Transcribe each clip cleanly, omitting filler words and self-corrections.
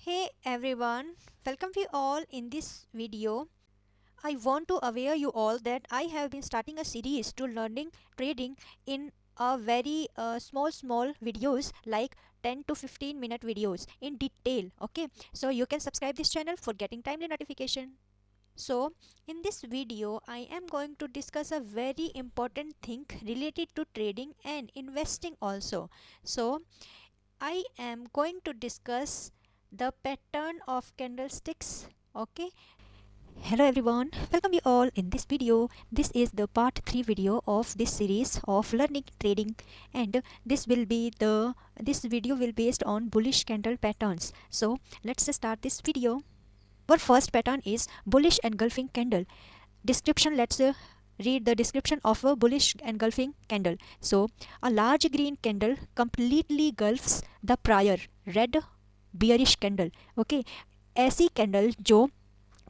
Hey everyone, welcome you all in this video. I want to aware you all that I have been starting a series to learning trading in a very small videos like 10 to 15 minute videos in detail. Okay, so you can subscribe this channel for getting timely notification. So in this video I am going to discuss a very important thing related to trading and investing also. So I am going to discuss the pattern of candlesticks. Okay. Hello everyone, welcome you all in this video. This is the part 3 video of this series of learning trading, and this video will based on bullish candle patterns. So let's start this video. Our first pattern is bullish engulfing candle. Description, let's read the description of a bullish engulfing candle. So a large green candle completely engulfs the prior red bearish candle. Okay, ऐसी candle जो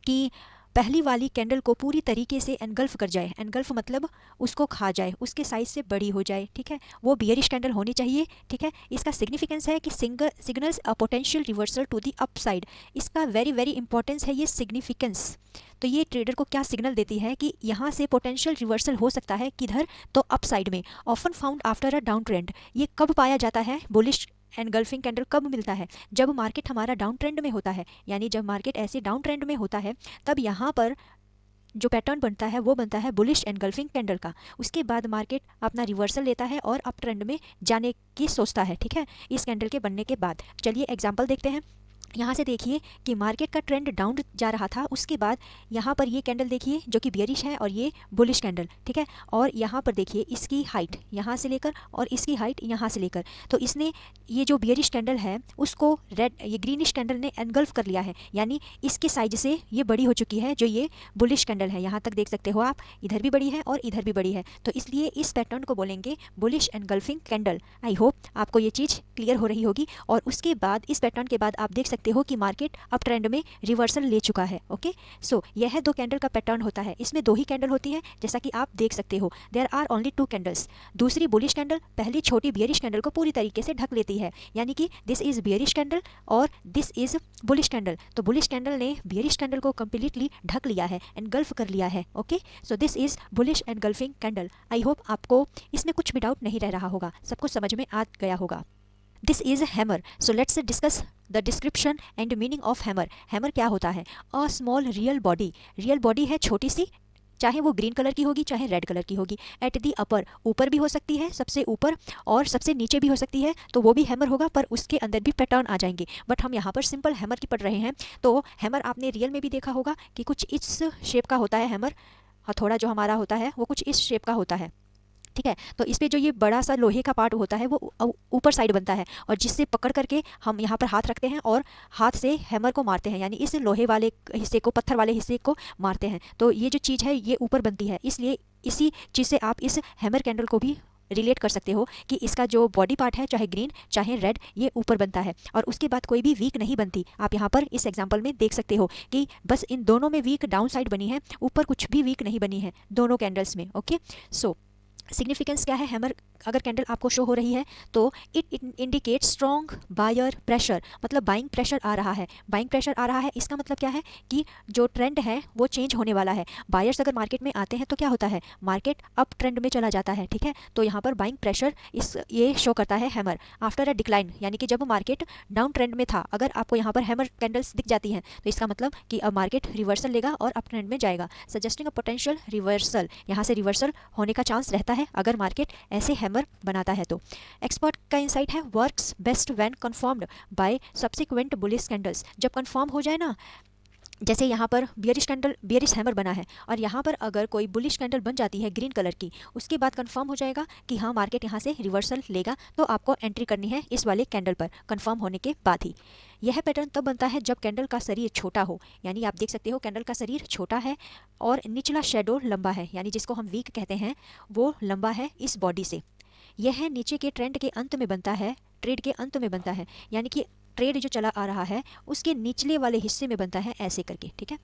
कि पहली वाली candle को पूरी तरीके से engulf कर जाए. एनगल्फ मतलब उसको खा जाए, उसके साइज से बड़ी हो जाए. ठीक है, वो बियरिश कैंडल होनी चाहिए. ठीक है, इसका सिग्निफिकेंस है कि signals a potential reversal to the upside. इसका वेरी वेरी इंपॉर्टेंस है ये सिग्निफिकेंस. तो ये ट्रेडर को क्या सिग्नल देती है कि यहाँ से पोटेंशियल रिवर्सल हो सकता है. किधर? तो अपसाइड में. Often found after a down trend. ये कब पाया जाता है? बुलिश एनगल्फिंग कैंडल कब मिलता है? जब मार्केट हमारा डाउन ट्रेंड में होता है. यानी जब मार्केट ऐसे डाउन ट्रेंड में होता है तब यहाँ पर जो पैटर्न बनता है वो बनता है बुलिश एनगल्फिंग कैंडल का. उसके बाद मार्केट अपना रिवर्सल लेता है और अप ट्रेंड में जाने की सोचता है. ठीक है, इस कैंडल के बनने के बाद. चलिए एग्जांपल देखते हैं. यहाँ से देखिए कि मार्केट का ट्रेंड डाउन जा रहा था. उसके बाद यहाँ पर ये कैंडल देखिए जो कि बियरिश है और ये बुलिश कैंडल. ठीक है, और यहाँ पर देखिए इसकी हाइट यहाँ से लेकर और इसकी हाइट यहाँ से लेकर. तो इसने ये जो बियरिश कैंडल है उसको ये ग्रीनिश कैंडल ने एनगल्फ कर लिया है. यानी इसके साइज से ये बड़ी हो चुकी है जो ये बुलिश कैंडल है. यहाँ तक देख सकते हो आप, इधर भी बड़ी है और इधर भी बड़ी है. तो इसलिए इस पैटर्न को बोलेंगे bullish engulfing candle. I hope आपको ये चीज़ क्लियर हो रही होगी. और उसके बाद इस पैटर्न के बाद आप देख सकते हो कि मार्केट अप ट्रेंड में रिवर्सल ले चुका है. ओके, सो यह दो कैंडल का पैटर्न होता है. इसमें दो ही कैंडल होती है जैसा कि आप देख सकते हो. There are only two candles. दूसरी बुलिश कैंडल पहली छोटी बियरिश कैंडल को पूरी तरीके से ढक लेती है. यानी कि दिस इज बियरिश कैंडल और दिस इज बुलिश कैंडल. तो बुलिश कैंडल ने बियरिश कैंडल को कंप्लीटली ढक लिया है, एनगल्फ कर लिया है. Okay, so this is bullish engulfing candle. I hope आपको इसमें कुछ भी डाउट नहीं रह रहा होगा, सब कुछ समझ में आ गया होगा. This is hammer. So let's discuss the description and meaning of hammer. Hammer क्या होता है? A small real body. Real body है छोटी सी, चाहे वो ग्रीन कलर की होगी चाहे रेड कलर की होगी. एट दी अपर, ऊपर भी हो सकती है, सबसे ऊपर, और सबसे नीचे भी हो सकती है. तो वो भी हैमर होगा पर उसके अंदर भी पैटर्न आ जाएंगे. बट हम यहाँ पर सिंपल हैमर की पढ़ रहे हैं. तो हैमर आपने रियल में भी देखा होगा कि कुछ इस शेप का होता है हैमर. हथौड़ा जो हमारा होता है वो कुछ इस शेप का होता है. ठीक है, तो इस पे जो ये बड़ा सा लोहे का पार्ट होता है वो ऊपर साइड बनता है और जिससे पकड़ करके हम यहाँ पर हाथ रखते हैं और हाथ से हैमर को मारते हैं. यानी इस लोहे वाले हिस्से को, पत्थर वाले हिस्से को मारते हैं. तो ये जो चीज़ है ये ऊपर बनती है. इसलिए इसी चीज़ से आप इस हैमर कैंडल को भी रिलेट कर सकते हो कि इसका जो बॉडी पार्ट है चाहे ग्रीन चाहे रेड ये ऊपर बनता है और उसके बाद कोई भी वीक नहीं बनती. आप यहाँ पर इस एग्जांपल में देख सकते हो कि बस इन दोनों में वीक डाउन साइड बनी है, ऊपर कुछ भी वीक नहीं बनी है दोनों कैंडल्स में. ओके, सो सिग्निफिकेंस क्या है? हैमर अगर कैंडल आपको शो हो रही है तो it indicate strong buyer pressure. मतलब बाइंग प्रेशर आ रहा है. बाइंग प्रेशर आ रहा है इसका मतलब क्या है कि जो ट्रेंड है वो चेंज होने वाला है. बायर्स अगर मार्केट में आते हैं तो क्या होता है? मार्केट अप ट्रेंड में चला जाता है. ठीक है, तो यहाँ पर बाइंग प्रेशर ये शो करता है हैमर आफ्टर अ डिक्लाइन. यानी कि जब मार्केट डाउन ट्रेंड में था, अगर आपको यहाँ पर हैमर कैंडल्स दिख जाती हैं तो इसका मतलब कि अब मार्केट रिवर्सल लेगा और अप ट्रेंड में जाएगा, सजेस्टिंग अ पोटेंशियल रिवर्सल. यहाँ से रिवर्सल होने का चांस रहता है अगर मार्केट ऐसे हैमर बनाता है. तो एक्सपर्ट का इंसाइट है works best when confirmed by subsequent bullish candles. जब कंफर्म हो जाए ना, जैसे यहाँ पर बियरिश कैंडल, बियरिश हैमर बना है और यहाँ पर अगर कोई बुलिश कैंडल बन जाती है ग्रीन कलर की, उसके बाद कंफर्म हो जाएगा कि हाँ मार्केट यहाँ से रिवर्सल लेगा, तो आपको एंट्री करनी है इस वाले कैंडल पर कंफर्म होने के बाद ही. यह पैटर्न तब बनता है जब कैंडल का शरीर छोटा हो. यानी आप देख सकते हो कैंडल का शरीर छोटा है और निचला शेडो लंबा है, यानी जिसको हम वीक कहते हैं वो लंबा है इस बॉडी से. यह नीचे के ट्रेंड के अंत में बनता है, ट्रेड के अंत में बनता है. यानी कि ट्रेड जो चला आ रहा है उसके निचले वाले हिस्से में बनता है ऐसे करके. ठीक है,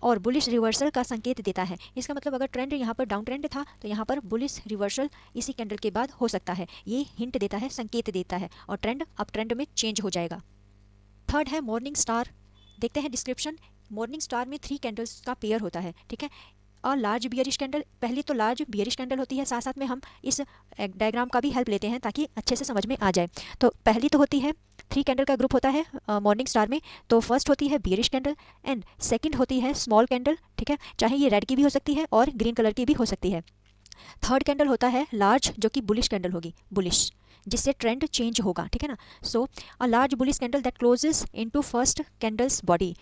और बुलिश रिवर्सल का संकेत देता है. इसका मतलब अगर ट्रेंड यहाँ पर डाउन ट्रेंड था तो यहाँ पर बुलिश रिवर्सल इसी कैंडल के बाद हो सकता है. ये हिंट देता है, संकेत देता है और ट्रेंड अप ट्रेंड में चेंज हो जाएगा. थर्ड है मॉर्निंग स्टार। देखते हैं डिस्क्रिप्शन। मॉर्निंग स्टार में 3 कैंडल्स का पेयर होता है, ठीक है। और लार्ज बियरिश कैंडल, पहली तो लार्ज बियरिश कैंडल होती है, साथ साथ में हम इस डायग्राम का भी हेल्प लेते हैं ताकि अच्छे से समझ में आ जाए। तो पहली तो होती है 3 कैंडल का ग्रुप होता है मॉर्निंग स्टार में। तो फर्स्ट होती है बियरिश कैंडल एंड सेकंड होती है स्मॉल कैंडल, ठीक है, चाहे ये रेड की भी हो सकती है और ग्रीन कलर की भी हो सकती है। थर्ड कैंडल होता है लार्ज, जो कि बुलिश कैंडल होगी, बुलिश, जिससे ट्रेंड चेंज होगा, ठीक है ना। So a large bullish candle that closes into first candle's body.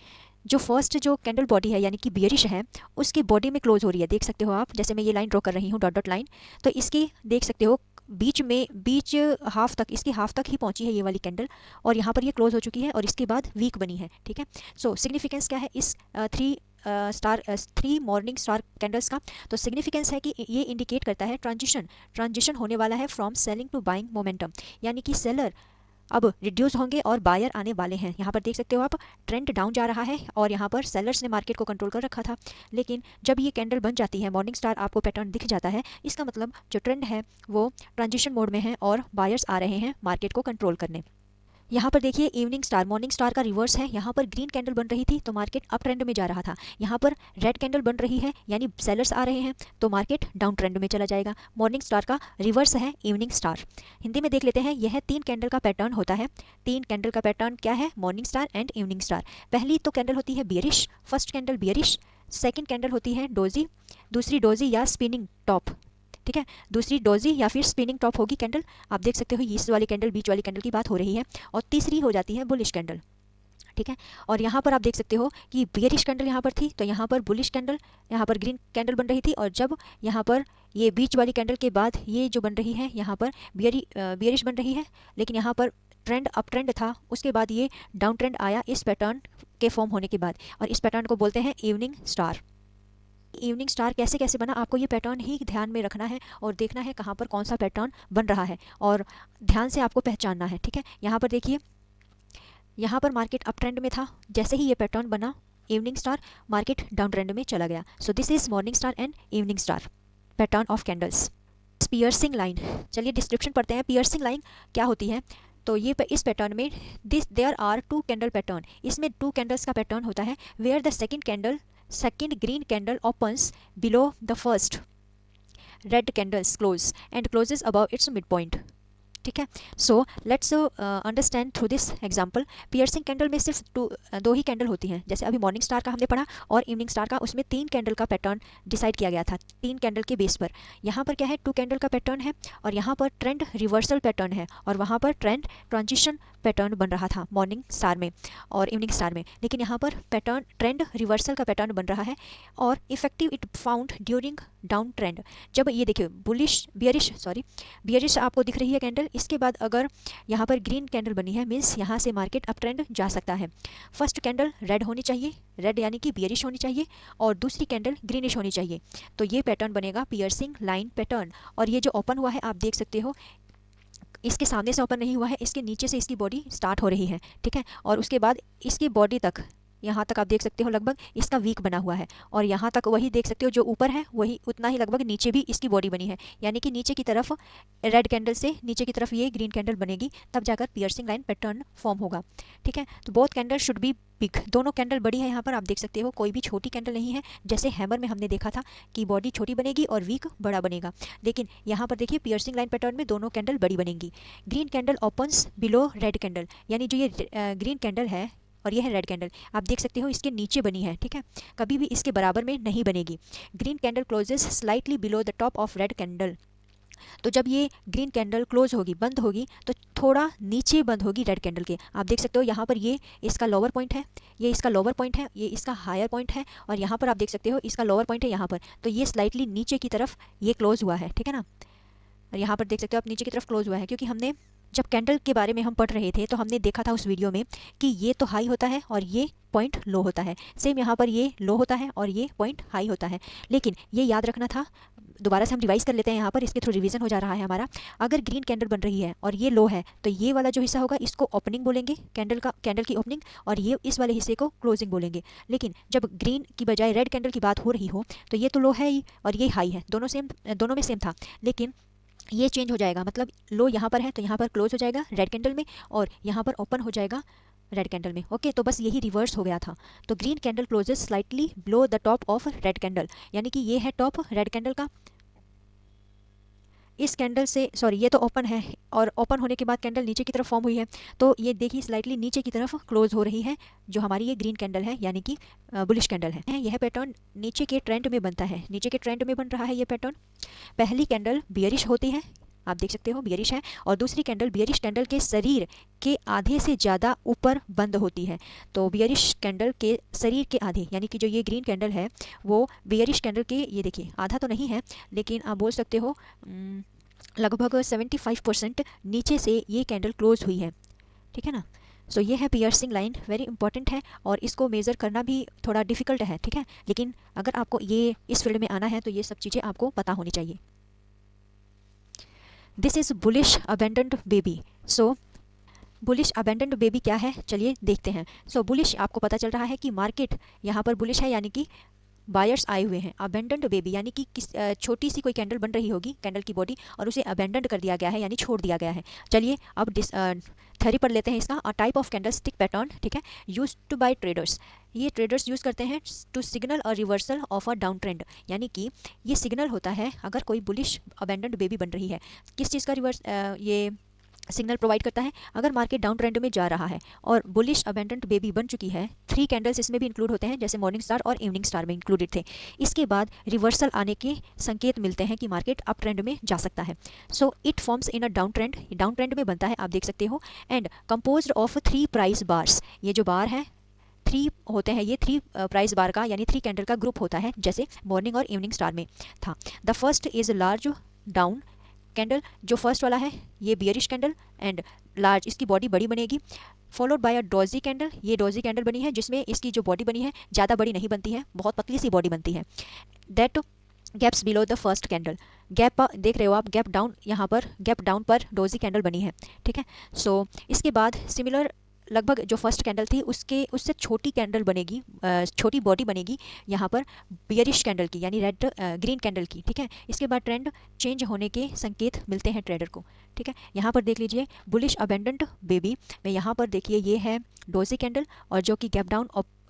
जो फर्स्ट जो कैंडल बॉडी है यानी कि बियरिश है, उसकी बॉडी में क्लोज हो रही है, देख सकते हो आप। जैसे मैं ये लाइन ड्रॉ कर रही हूँ, डॉट डॉट लाइन, तो इसकी देख सकते हो बीच हाफ तक, इसकी हाफ तक ही पहुंची है ये वाली कैंडल, और यहाँ पर ये क्लोज हो चुकी है और इसके बाद वीक बनी है, ठीक है। सो सिग्निफिकेंस क्या है इस थ्री मॉर्निंग स्टार कैंडल्स का? तो सिग्निफिकेंस है कि ये इंडिकेट करता है ट्रांजिशन होने वाला है from selling to buying momentum, यानी कि सेलर अब रिड्यूस होंगे और बायर आने वाले हैं। यहाँ पर देख सकते हो आप, ट्रेंड डाउन जा रहा है और यहाँ पर सेलर्स ने मार्केट को कंट्रोल कर रखा था, लेकिन जब ये कैंडल बन जाती है, मॉर्निंग स्टार आपको पैटर्न दिख जाता है, इसका मतलब जो ट्रेंड है वो ट्रांजिशन मोड में है और बायर्स आ रहे हैं मार्केट को कंट्रोल करने। यहाँ पर देखिए इवनिंग स्टार, मॉर्निंग स्टार का रिवर्स है। यहाँ पर ग्रीन कैंडल बन रही थी तो मार्केट अप ट्रेंड में जा रहा था। यहाँ पर रेड कैंडल बन रही है यानी सेलर्स आ रहे हैं तो मार्केट डाउन ट्रेंड में चला जाएगा। मॉर्निंग स्टार का रिवर्स है इवनिंग स्टार। हिंदी में देख लेते हैं, यह 3 कैंडल का पैटर्न होता है। 3 कैंडल का पैटर्न क्या है? Morning star and evening star. पहली तो कैंडल होती है bearish, first candle bearish, second candle होती है डोजी, दूसरी डोजी या स्पिनिंग टॉप, ठीक है, दूसरी डोजी या फिर स्पिनिंग टॉप होगी कैंडल। आप देख सकते हो इस वाली कैंडल, बीच वाली कैंडल की बात हो रही है, और तीसरी हो जाती है बुलिश कैंडल, ठीक है। और यहाँ पर आप देख सकते हो कि बियरिश कैंडल यहाँ पर थी तो यहाँ पर बुलिश कैंडल, यहाँ पर ग्रीन कैंडल बन रही थी, और जब यहाँ पर ये बीच वाली कैंडल के बाद ये जो बन रही है यहाँ पर बियरिश बन रही है, लेकिन यहाँ पर ट्रेंड अप ट्रेंड था, उसके बाद ये डाउन ट्रेंड आया इस पैटर्न के फॉर्म होने के बाद, और इस पैटर्न को बोलते हैं इवनिंग स्टार। इवनिंग स्टार कैसे कैसे बना, आपको ये पैटर्न ही ध्यान में रखना है और देखना है कहाँ पर कौन सा पैटर्न बन रहा है, और ध्यान से आपको पहचानना है, ठीक है। यहाँ पर देखिए, यहाँ पर मार्केट अप ट्रेंड में था, जैसे ही ये पैटर्न बना evening star, market down trend में चला गया। So this is morning star and evening star pattern of candles. Piercing line, चलिए डिस्क्रिप्शन पढ़ते हैं। पियर्सिंग लाइन क्या होती है? तो ये इस पैटर्न में देयर आर 2 कैंडल पैटर्न, इसमें 2 कैंडल्स का पैटर्न होता है, where the second green candle opens below the first red candle's close and closes above its midpoint, ठीक है। So let's understand through this example. Piercing candle में सिर्फ 2 ही candle होती हैं, जैसे अभी मॉर्निंग स्टार का हमने पढ़ा और इवनिंग स्टार का, उसमें 3 कैंडल का पैटर्न डिसाइड किया गया था, 3 कैंडल के बेस पर। यहाँ पर क्या है? 2 कैंडल का पैटर्न है, और यहाँ पर ट्रेंड रिवर्सल पैटर्न है, और वहाँ पर ट्रेंड ट्रांजिशन पैटर्न बन रहा था मॉर्निंग स्टार में और इवनिंग स्टार में, लेकिन यहाँ पर पैटर्न ट्रेंड रिवर्सल का पैटर्न बन रहा है, और effective it found during down trend. जब ये देखिए बियरिश आपको दिख रही है कैंडल, इसके बाद अगर यहाँ पर ग्रीन कैंडल बनी है, मीन्स यहाँ से मार्केट अप ट्रेंड जा सकता है। फर्स्ट कैंडल रेड होनी चाहिए, रेड यानी कि बियरिश होनी चाहिए, और दूसरी कैंडल ग्रीनिश होनी चाहिए, तो ये पैटर्न बनेगा पियर्सिंग लाइन पैटर्न। और ये जो ओपन हुआ है आप देख सकते हो, इसके सामने से ओपन नहीं हुआ है, इसके नीचे से इसकी बॉडी स्टार्ट हो रही है, ठीक है, और उसके बाद इसकी बॉडी तक, यहाँ तक आप देख सकते हो लगभग इसका वीक बना हुआ है, और यहाँ तक वही देख सकते हो जो ऊपर है वही उतना ही लगभग नीचे भी इसकी बॉडी बनी है, यानी कि नीचे की तरफ रेड कैंडल से नीचे की तरफ ये ग्रीन कैंडल बनेगी, तब जाकर पियर्सिंग लाइन पैटर्न फॉर्म होगा, ठीक है। तो both candle should be big, दोनों कैंडल बड़ी है, यहाँ पर आप देख सकते हो कोई भी छोटी कैंडल नहीं है, जैसे हैमर में हमने देखा था कि बॉडी छोटी बनेगी और वीक बड़ा बनेगा, लेकिन यहाँ पर देखिए पियर्सिंग लाइन पैटर्न में दोनों कैंडल बड़ी बनेगी। Green candle opens below red candle, यानी जो ये ग्रीन कैंडल है और ये है रेड कैंडल, आप देख सकते हो इसके नीचे बनी है, ठीक है, कभी भी इसके बराबर में नहीं बनेगी। Green candle closes slightly below the top of red candle, तो जब ये ग्रीन कैंडल क्लोज होगी, बंद होगी, तो थोड़ा नीचे बंद होगी रेड कैंडल के। आप देख सकते हो यहाँ पर ये इसका लोअर पॉइंट है, ये इसका लोअर पॉइंट है, ये इसका हायर पॉइंट है, और यहाँ पर आप देख सकते हो इसका लोअर पॉइंट है यहाँ पर, तो ये स्लाइटली नीचे की तरफ ये क्लोज हुआ है, ठीक है ना। और यहाँ पर देख सकते हो आप नीचे की तरफ क्लोज हुआ है, क्योंकि हमने जब कैंडल के बारे में हम पढ़ रहे थे तो हमने देखा था उस वीडियो में कि ये तो हाई होता है और ये पॉइंट लो होता है, सेम यहाँ पर ये लो होता है और ये पॉइंट हाई होता है, लेकिन ये याद रखना था। दोबारा से हम रिवाइज कर लेते हैं, यहाँ पर इसके थ्रू रिवीजन हो जा रहा है हमारा। अगर ग्रीन कैंडल बन रही है और ये लो है तो ये वाला जो हिस्सा होगा इसको ओपनिंग बोलेंगे, कैंडल की ओपनिंग, और ये इस वाले हिस्से को क्लोजिंग बोलेंगे। लेकिन जब ग्रीन की बजाय रेड कैंडल की बात हो रही हो तो ये तो लो है ही और ये हाई है, दोनों में सेम था, लेकिन ये चेंज हो जाएगा, मतलब लो यहाँ पर है तो यहाँ पर क्लोज हो जाएगा रेड कैंडल में, और यहाँ पर ओपन हो जाएगा रेड कैंडल में। ओके, तो बस यही रिवर्स हो गया था। तो green candle closes slightly below the top of red candle, यानी कि ये है टॉप रेड कैंडल का। इस कैंडल से सॉरी ये तो ओपन है, और ओपन होने के बाद कैंडल नीचे की तरफ फॉर्म हुई है, तो ये देखिए स्लाइटली नीचे की तरफ क्लोज हो रही है जो हमारी ये ग्रीन कैंडल है, यानी कि बुलिश कैंडल है। यह पैटर्न नीचे के ट्रेंड में बनता है, नीचे के ट्रेंड में बन रहा है ये पैटर्न। पहली कैंडल बियरिश होती है, आप देख सकते हो बियरिश है, और दूसरी कैंडल बियरिश कैंडल के शरीर के आधे से ज़्यादा ऊपर बंद होती है। तो बियरिश कैंडल के शरीर के आधे, यानी कि जो ये ग्रीन कैंडल है वो बियरिश कैंडल के, ये देखिए आधा तो नहीं है लेकिन आप बोल सकते हो लगभग 75% नीचे से ये कैंडल क्लोज हुई है, ठीक है ना। सो ये है पियर्सिंग लाइन, वेरी इंपॉर्टेंट है और इसको मेज़र करना भी थोड़ा डिफिकल्ट है, ठीक है, लेकिन अगर आपको ये इस फील्ड में आना है तो ये सब चीज़ें आपको पता होनी चाहिए। This is bullish abandoned baby. So bullish abandoned baby क्या है, चलिए देखते हैं। सो बुलिश, आपको पता चल रहा है कि मार्केट यहाँ पर बुलिश है, यानी कि बायर्स आए हुए हैं। अबेंडेंड बेबी यानी कि छोटी सी कोई कैंडल बन रही होगी, कैंडल की बॉडी, और उसे अबेंडेंड कर दिया गया है, यानी छोड़ दिया गया है। चलिए अब थ्योरी पढ़ लेते हैं इसका। A type of candlestick pattern, ठीक है, यूज टू बाय ट्रेडर्स। ये ट्रेडर्स यूज़ करते हैं to signal a reversal of a down trend, यानी कि ये सिग्नल होता है अगर कोई बुलिश अबेंडेंड बेबी बन रही है। किस चीज़ का रिवर्स ये सिग्नल प्रोवाइड करता है, अगर मार्केट डाउन ट्रेंड में जा रहा है और बुलिश अबेंडेंट बेबी बन चुकी है। 3 कैंडल्स इसमें भी इंक्लूड होते हैं, जैसे मॉर्निंग स्टार और इवनिंग स्टार में इंक्लूडेड थे। इसके बाद रिवर्सल आने के संकेत मिलते हैं कि मार्केट अप ट्रेंड में जा सकता है। So it forms in a down trend, down trend में बनता है, आप देख सकते हो। And composed of 3 price bars, ये जो बार है 3 होते हैं, ये 3 प्राइस बार का यानी 3 कैंडल का ग्रुप होता है, जैसे मॉर्निंग और इवनिंग स्टार में था। The first is large down candle, जो फर्स्ट वाला है ये बियरिश कैंडल एंड लार्ज, इसकी बॉडी बड़ी बनेगी। Followed by a Doge candle, ये डॉजी कैंडल बनी है जिसमें इसकी जो बॉडी बनी है ज़्यादा बड़ी नहीं बनती है, बहुत पतली सी बॉडी बनती है। That gaps below the first candle, gap देख रहे हो आप, गैप डाउन, यहाँ पर गैप डाउन पर डॉजी कैंडल बनी है, ठीक है। सो इसके बाद सिमिलर लगभग जो फर्स्ट कैंडल थी उससे छोटी कैंडल बनेगी, छोटी बॉडी बनेगी यहाँ पर बियरिश कैंडल की, यानी रेड ग्रीन कैंडल की, ठीक है। इसके बाद ट्रेंड चेंज होने के संकेत मिलते हैं ट्रेडर को, ठीक है। यहाँ पर देख लीजिए बुलिश अबेंडेंट बेबी में, यहाँ पर देखिए ये है डोजी कैंडल और जो कि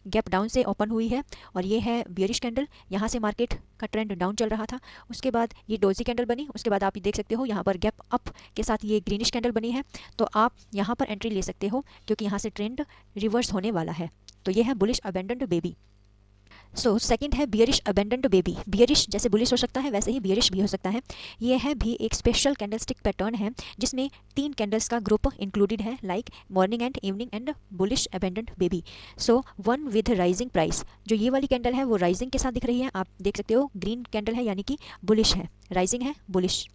गैप डाउन से ओपन हुई है, और ये है बियरिश कैंडल, यहाँ से मार्केट का ट्रेंड डाउन चल रहा था। उसके बाद ये डोजी कैंडल बनी, उसके बाद आप ये देख सकते हो यहाँ पर गैप अप के साथ ये ग्रीनिश कैंडल बनी है, तो आप यहाँ पर एंट्री ले सकते हो क्योंकि यहाँ से ट्रेंड रिवर्स होने वाला है। तो ये है bullish abandoned baby. So second है बियरिश अबेंडेंट बेबी। बियरिश जैसे बुलिश हो सकता है वैसे ही बियरिश भी हो सकता है। ये है भी एक स्पेशल कैंडलस्टिक पैटर्न है जिसमें 3 कैंडल्स का ग्रुप इंक्लूडेड है, like morning and evening and bullish abandoned baby. So one with rising price, जो ये वाली कैंडल है वो राइजिंग के साथ दिख रही है, आप देख सकते हो ग्रीन कैंडल है यानी कि बुलिश है, राइजिंग है bullish.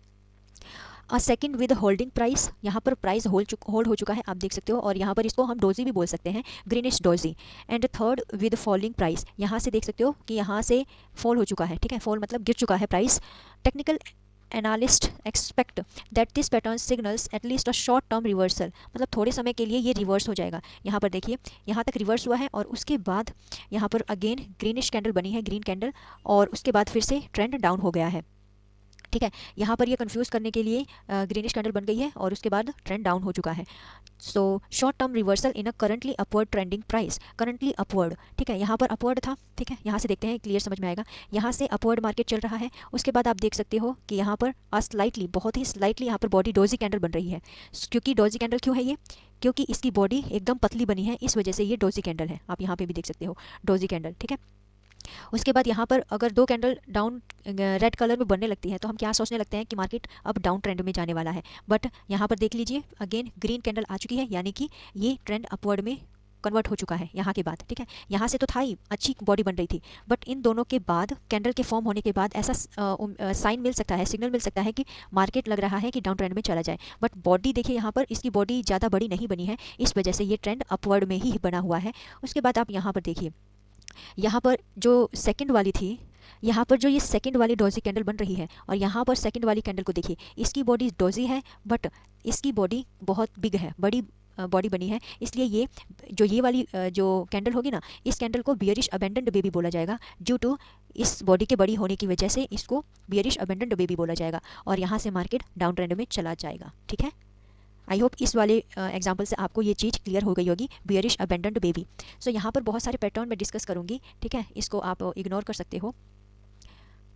A second with holding price, यहाँ पर प्राइस होल्ड हो चुका है, आप देख सकते हो, और यहाँ पर इसको हम डोजी भी बोल सकते हैं, greenish doji. And third with falling price, यहाँ से देख सकते हो कि यहाँ से फॉल हो चुका है, ठीक है, फॉल मतलब गिर चुका है price. Technical analyst expect that this pattern signals at least a short term reversal, मतलब थोड़े समय के लिए ये रिवर्स हो जाएगा। यहाँ पर देखिए यहाँ तक रिवर्स हुआ है और उसके बाद यहाँ पर अगेन ग्रीनिश कैंडल बनी है, ग्रीन कैंडल, और उसके बाद फिर से ट्रेंड डाउन हो गया है, ठीक है। यहाँ पर ये कंफ्यूज करने के लिए ग्रीनिश कैंडल बन गई है और उसके बाद ट्रेंड डाउन हो चुका है। So short term reversal in a currently upward trending price, currently upward, ठीक है, यहाँ पर अपवर्ड था, ठीक है, यहाँ से देखते हैं क्लियर समझ में आएगा। यहाँ से अपवर्ड मार्केट चल रहा है, उसके बाद आप देख सकते हो कि यहाँ पर स्लाइटली, बहुत ही स्लाइटली यहाँ पर बॉडी डोजी कैंडल बन रही है। क्योंकि डोजी कैंडल क्यों है ये, क्योंकि इसकी बॉडी एकदम पतली बनी है, इस वजह से ये डोजी कैंडल है, आप यहाँ पे भी देख सकते हो डोजी कैंडल, ठीक है। उसके बाद यहाँ पर अगर 2 कैंडल डाउन रेड कलर में बनने लगती है तो हम क्या सोचने लगते हैं कि मार्केट अब डाउन ट्रेंड में जाने वाला है, बट यहाँ पर देख लीजिए अगेन ग्रीन कैंडल आ चुकी है, यानी कि ये ट्रेंड अपवर्ड में कन्वर्ट हो चुका है यहाँ के बाद, ठीक है। यहाँ से तो था ही, अच्छी बॉडी बन रही थी, बट इन दोनों के बाद कैंडल के फॉर्म होने के बाद ऐसा साइन मिल सकता है, सिग्नल मिल सकता है कि मार्केट लग रहा है कि डाउन ट्रेंड में चला जाए, बट बॉडी देखिए यहाँ पर इसकी बॉडी ज़्यादा बड़ी नहीं बनी है, इस वजह से ये ट्रेंड अपवर्ड में ही बना हुआ है। उसके बाद आप यहाँ पर देखिए, यहाँ पर जो सेकंड वाली थी, यहाँ पर जो ये सेकंड वाली डोजी कैंडल बन रही है, और यहाँ पर सेकंड वाली कैंडल को देखिए, इसकी बॉडी डोजी है बट इसकी बॉडी बहुत बिग है, बड़ी बॉडी बनी है, इसलिए ये वाली जो कैंडल होगी ना, इस कैंडल को बियरिश अबेंडेंट बेबी बोला जाएगा, ड्यू टू इस बॉडी के बड़ी होने की वजह से इसको बियरिश अबेंडेंट बेबी बोला जाएगा, और यहाँ से मार्केट डाउन ट्रेंड में चला जाएगा, ठीक है। आई होप इस वाले एग्जाम्पल से आपको ये चीज़ क्लियर हो गई होगी, बियरिश अबेंडन्ड बेबी। सो यहाँ पर बहुत सारे पैटर्न मैं डिस्कस करूँगी, ठीक है, इसको आप इग्नोर कर सकते हो।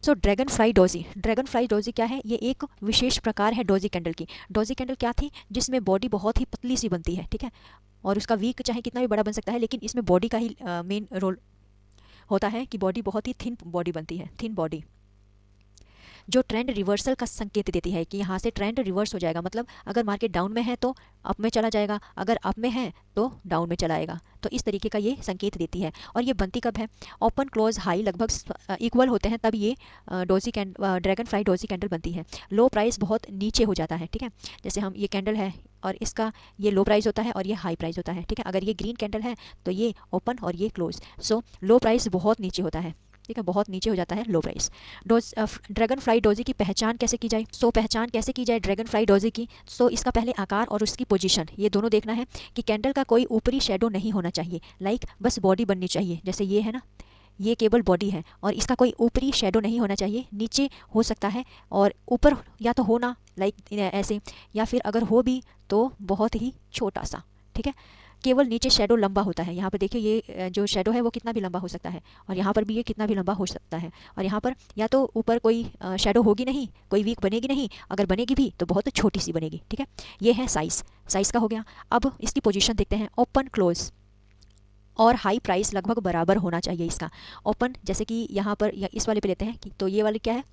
So dragon fly doji, dragon fly doji क्या है? ये एक विशेष प्रकार है डोजी कैंडल की। डोजी कैंडल क्या थी? जिसमें बॉडी बहुत ही पतली सी बनती है, ठीक है, और उसका वीक चाहे कितना भी बड़ा बन सकता है, लेकिन इसमें बॉडी का ही मेन रोल होता है कि बॉडी बहुत ही थिन बॉडी बनती है, थिन बॉडी, जो ट्रेंड रिवर्सल का संकेत देती है कि यहाँ से ट्रेंड रिवर्स हो जाएगा। मतलब अगर मार्केट डाउन में है तो अप में चला जाएगा, अगर अप में है तो डाउन में चला आएगा। तो इस तरीके का ये संकेत देती है। और ये बनती कब है? ओपन क्लोज हाई लगभग इक्वल होते हैं तब ये ड्रैगन फ्लाई डोजी कैंडल बनती है। लो प्राइस बहुत नीचे हो जाता है, ठीक है, जैसे हम ये कैंडल है और इसका ये लो प्राइस होता है और ये हाई प्राइस होता है, ठीक है। अगर ये ग्रीन कैंडल है तो ये ओपन और ये क्लोज, सो लो प्राइस बहुत नीचे होता है, ठीक है, बहुत नीचे हो जाता है लो प्राइस। ड्रैगन फ्लाई डोजी की पहचान कैसे की जाए? पहचान कैसे की जाए ड्रैगन फ्लाई डोजी की? इसका पहले आकार और उसकी पोजीशन ये दोनों देखना है कि कैंडल का कोई ऊपरी शेडो नहीं होना चाहिए, बस बॉडी बननी चाहिए, जैसे ये है ना, ये केवल बॉडी है और इसका कोई ऊपरी शेडो नहीं होना चाहिए, नीचे हो सकता है और ऊपर या तो होना ऐसे, या फिर अगर हो भी तो बहुत ही छोटा सा, ठीक है, केवल नीचे शेडो लंबा होता है। यहाँ पर देखिए ये जो शेडो है वो कितना भी लंबा हो सकता है और यहाँ पर भी ये कितना भी लंबा हो सकता है, और यहाँ पर या तो ऊपर कोई शेडो होगी नहीं, कोई वीक बनेगी नहीं, अगर बनेगी भी तो बहुत छोटी सी बनेगी, ठीक है। ये है साइज़ का हो गया। अब इसकी पोजीशन देखते हैं, ओपन क्लोज और हाई प्राइस लगभग बराबर होना चाहिए इसका। ओपन जैसे कि यहाँ पर या इस वाले पे लेते हैं कि तो ये वाले क्या है,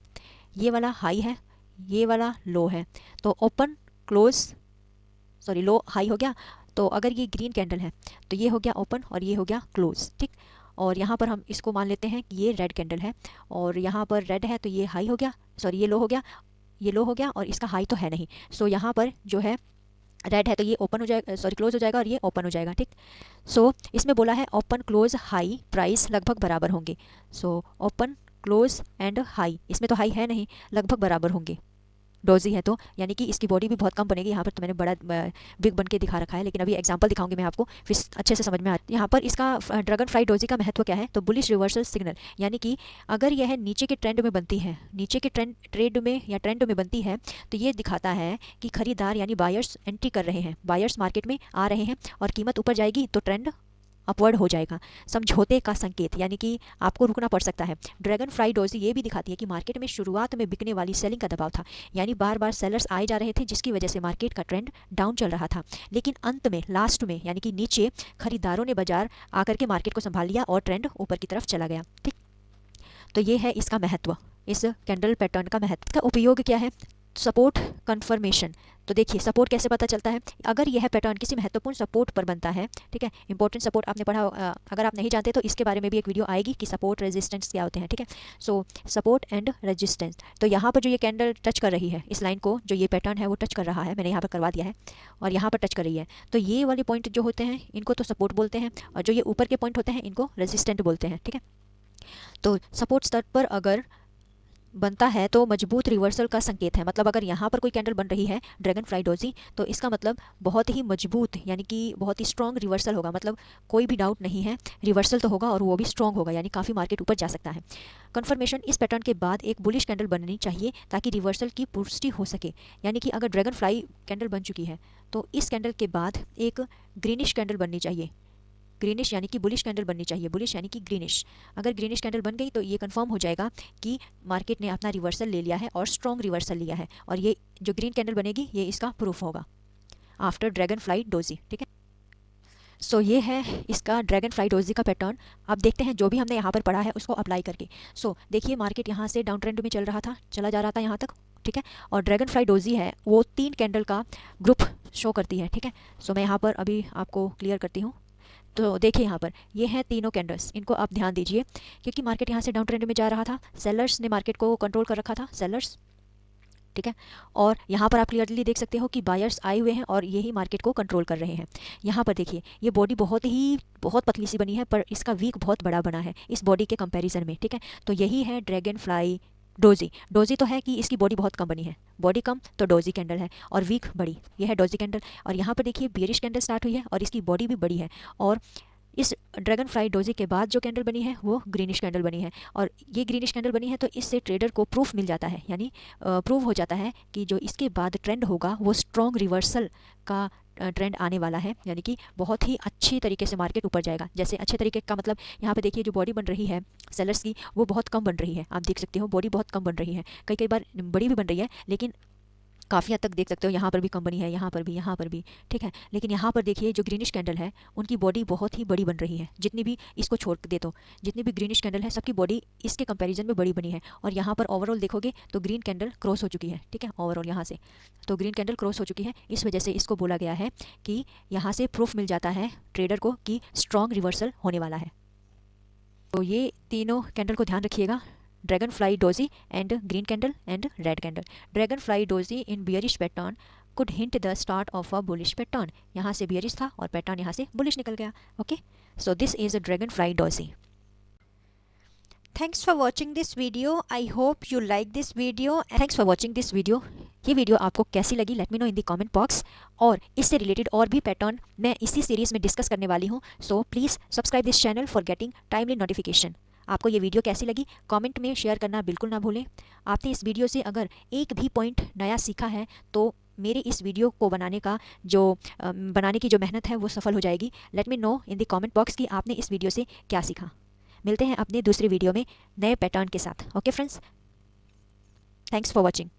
ये वाला हाई है, ये वाला लो है, तो ओपन क्लोज लो हाई हो गया। तो अगर ये ग्रीन कैंडल है तो ये हो गया ओपन और ये हो गया क्लोज, ठीक। और यहाँ पर हम इसको मान लेते हैं कि ये रेड कैंडल है और यहाँ पर रेड है तो ये हाई हो गया, ये लो हो गया, ये लो हो गया और इसका हाई तो है नहीं। यहाँ पर जो है रेड है तो ये ओपन हो जाएगा, क्लोज हो जाएगा और ये ओपन हो जाएगा, ठीक। इसमें बोला है ओपन क्लोज हाई प्राइस लगभग बराबर होंगे। ओपन क्लोज एंड हाई, इसमें तो हाई है नहीं, लगभग बराबर होंगे। डोजी है तो यानी कि इसकी बॉडी भी बहुत कम बनेगी। यहाँ पर तो मैंने बड़ा बिग बन के दिखा रखा है, लेकिन अभी एग्जांपल दिखाऊंगी मैं आपको, फिर अच्छे से समझ में आ। यहाँ पर इसका ड्रैगन फ्लाई डोजी का महत्व क्या है? तो बुलिश रिवर्सल सिग्नल, यानी कि अगर यह नीचे के ट्रेंड में बनती है, नीचे के ट्रेंड में बनती है तो ये दिखाता है कि खरीदार यानी बायर्स एंट्री कर रहे हैं, बायर्स मार्केट में आ रहे हैं और कीमत ऊपर जाएगी तो ट्रेंड अपवर्ड हो जाएगा। समझौते का संकेत, यानी कि आपको रुकना पड़ सकता है। ड्रैगन फ्लाई डोजी ये भी दिखाती है कि मार्केट में शुरुआत में बिकने वाली सेलिंग का दबाव था, यानी बार बार सेलर्स आए जा रहे थे जिसकी वजह से मार्केट का ट्रेंड डाउन चल रहा था, लेकिन अंत में लास्ट में यानी कि नीचे खरीदारों ने बाजार आकर के मार्केट को संभाल लिया और ट्रेंड ऊपर की तरफ चला गया, ठीक। तो ये है इसका महत्व, इस कैंडल पैटर्न का महत्व। का उपयोग क्या है? Support confirmation. तो देखिए सपोर्ट कैसे पता चलता है? अगर यह पैटर्न किसी महत्वपूर्ण सपोर्ट पर बनता है, ठीक है, इंपॉर्टेंट सपोर्ट आपने पढ़ा, अगर आप नहीं जानते तो इसके बारे में भी एक वीडियो आएगी कि सपोर्ट रेजिस्टेंस क्या होते हैं, ठीक है। सपोर्ट एंड रेजिस्टेंस, तो यहाँ पर जो ये कैंडल टच कर रही है इस लाइन को, जो ये पैटर्न है वो टच कर रहा है, मैंने यहाँ पर करवा दिया है और यहाँ पर टच कर रही है, तो ये वाले पॉइंट जो होते हैं इनको तो सपोर्ट बोलते हैं और जो ये ऊपर के पॉइंट होते हैं इनको रेजिस्टेंट बोलते हैं, ठीक है। तो सपोर्ट स्तर पर अगर बनता है तो मजबूत रिवर्सल का संकेत है। मतलब अगर यहाँ पर कोई कैंडल बन रही है ड्रैगन फ्लाई डोजी, तो इसका मतलब बहुत ही मजबूत यानी कि बहुत ही स्ट्रॉन्ग रिवर्सल होगा, मतलब कोई भी डाउट नहीं है, रिवर्सल तो होगा और वो भी स्ट्रॉन्ग होगा, यानी काफ़ी मार्केट ऊपर जा सकता है। कन्फर्मेशन, इस पैटर्न के बाद एक बुलिश कैंडल बननी चाहिए ताकि रिवर्सल की पुष्टि हो सके, यानी कि अगर ड्रैगन फ्लाई कैंडल बन चुकी है तो इस कैंडल के बाद एक ग्रीनिश कैंडल बननी चाहिए, ग्रीनिश यानी कि बुलिश कैंडल बननी चाहिए, बुलिश यानी कि ग्रीनिश। अगर ग्रीनिश कैंडल बन गई तो ये कंफर्म हो जाएगा कि मार्केट ने अपना रिवर्सल ले लिया है और स्ट्रॉन्ग रिवर्सल लिया है, और ये जो ग्रीन कैंडल बनेगी ये इसका प्रूफ होगा आफ्टर ड्रैगन फ्लाई डोजी, ठीक है। ये है इसका ड्रैगन फ्लाई डोजी का पैटर्न। अब देखते हैं जो भी हमने यहाँ पर पढ़ा है उसको अप्लाई करके। देखिए मार्केट यहाँ से डाउन ट्रेंड में चला जा रहा था यहाँ तक, ठीक है, और ड्रैगन फ्लाई डोजी है वो 3 कैंडल का ग्रुप शो करती है, ठीक है। मैं यहाँ पर अभी आपको क्लियर करती हूँ। तो देखिए यहाँ पर ये हैं तीनों कैंडल्स, इनको आप ध्यान दीजिए क्योंकि मार्केट यहाँ से डाउन ट्रेंड में जा रहा था, सेलर्स ने मार्केट को कंट्रोल कर रखा था, सेलर्स, ठीक है। और यहाँ पर आप क्लियरली देख सकते हो कि बायर्स आए हुए हैं और यही मार्केट को कंट्रोल कर रहे हैं। यहाँ पर देखिए ये बॉडी बहुत पतली सी बनी है पर इसका वीक बहुत बड़ा बना है इस बॉडी के कंपैरिजन में, ठीक है। तो यही है ड्रैगन फ्लाई डोजी। डोजी तो है कि इसकी बॉडी बहुत कम बनी है, बॉडी कम तो डोजी कैंडल है, और वीक बड़ी, ये है डोजी कैंडल। और यहाँ पर देखिए बियरिश कैंडल स्टार्ट हुई है और इसकी बॉडी भी बड़ी है और इस ड्रैगन फ्लाई डोजी के बाद जो कैंडल बनी है वो ग्रीनिश कैंडल बनी है, और ये ग्रीनिश कैंडल बनी है तो इससे ट्रेडर को प्रूफ मिल जाता है, यानी प्रूव हो जाता है कि जो इसके बाद ट्रेंड होगा वो स्ट्रॉन्ग रिवर्सल का ट्रेंड आने वाला है, यानी कि बहुत ही अच्छी तरीके से मार्केट ऊपर जाएगा। जैसे अच्छे तरीके का मतलब यहाँ पे देखिए जो बॉडी बन रही है सेलर्स की वो बहुत कम बन रही है, आप देख सकते हो बॉडी बहुत कम बन रही है, कई कई बार बड़ी भी बन रही है लेकिन काफ़ी हद तक देख सकते हो यहाँ पर भी कम बनी है, यहाँ पर भी, ठीक है। लेकिन यहाँ पर देखिए जो ग्रीनिश कैंडल है उनकी बॉडी बहुत ही बड़ी बन रही है, जितनी भी इसको छोड़ दे तो जितनी भी ग्रीनिश कैंडल है सबकी बॉडी इसके कंपैरिजन में बड़ी बनी है। और यहाँ पर ओवरऑल देखोगे तो ग्रीन कैंडल क्रॉस हो चुकी है, ठीक है, ओवरऑल यहाँ से तो ग्रीन कैंडल क्रॉस हो चुकी है। इस वजह से इसको बोला गया है कि यहाँ से प्रूफ मिल जाता है ट्रेडर को कि स्ट्रॉन्ग रिवर्सल होने वाला है। तो ये तीनों कैंडल को ध्यान रखिएगा, dragonfly doji and green candle and red candle. Dragonfly doji in bearish pattern could hint the start of a bullish pattern. यहाँ से bearish था और पैटर्न यहाँ से bullish निकल गया। Okay, so this is a dragonfly doji. Thanks for watching this video. I hope you like this video. Thanks for watching this video. ये video आपको कैसी लगी let me know in the comment box, और इससे related और भी pattern मैं इसी सीरीज़ में डिस्कस करने वाली हूँ। So please subscribe this channel for getting timely notification. आपको ये वीडियो कैसी लगी कमेंट में शेयर करना बिल्कुल ना भूलें। आपने इस वीडियो से अगर एक भी पॉइंट नया सीखा है तो मेरे इस वीडियो को बनाने की जो मेहनत है वो सफल हो जाएगी। Let me know in the comment box कि आपने इस वीडियो से क्या सीखा। मिलते हैं अपने दूसरे वीडियो में नए पैटर्न के साथ। Okay friends, thanks for watching.